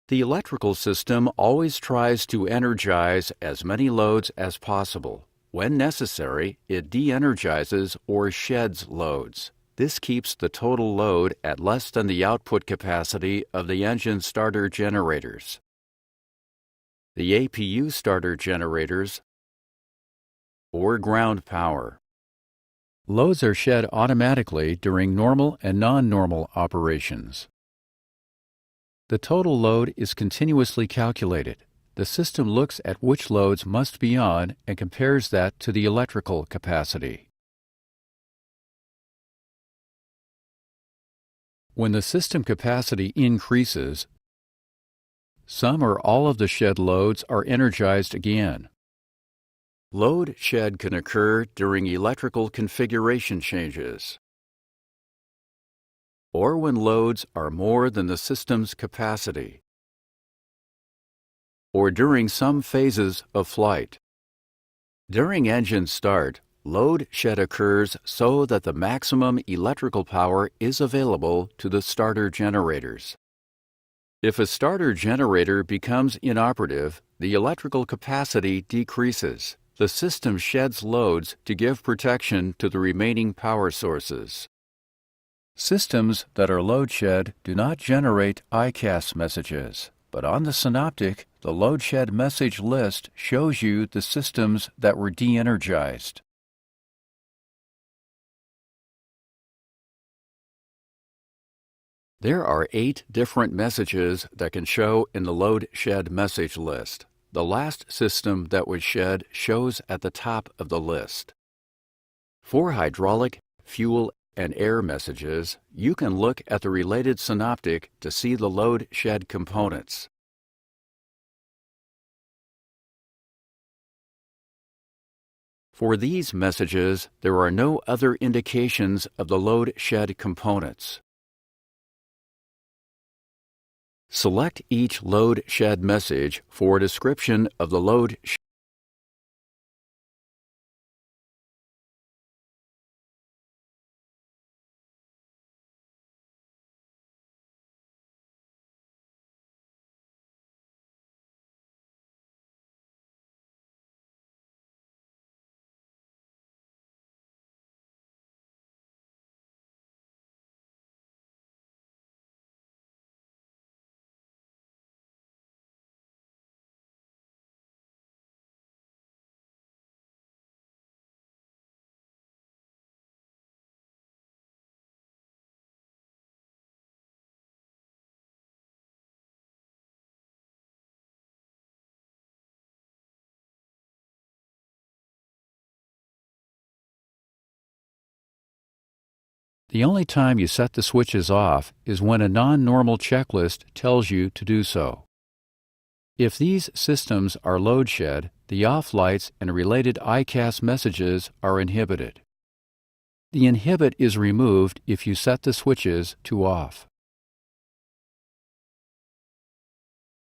The electrical system always tries to energize as many loads as possible. When necessary, it de-energizes or sheds loads. This keeps the total load at less than the output capacity of the engine starter generators. The APU starter generators or ground power. Loads are shed automatically during normal and non-normal operations. The total load is continuously calculated. The system looks at which loads must be on and compares that to the electrical capacity. When the system capacity increases, some or all of the shed loads are energized again. Load shed can occur during electrical configuration changes, or when loads are more than the system's capacity, or during some phases of flight. During engine start, load shed occurs so that the maximum electrical power is available to the starter generators. If a starter generator becomes inoperative, the electrical capacity decreases. The system sheds loads to give protection to the remaining power sources. Systems that are load shed do not generate ICAS messages, but on the Synoptic, the load shed message list shows you the systems that were de-energized. There are 8 different messages that can show in the load shed message list. The last system that was shed shows at the top of the list. For hydraulic, fuel, and air messages, you can look at the related Synoptic to see the load shed components. For these messages, there are no other indications of the load shed components. Select each load shed message for a description of the load shed. The only time you set the switches off is when a non-normal checklist tells you to do so. If these systems are load shed, the off lights and related ICAS messages are inhibited. The inhibit is removed if you set the switches to off.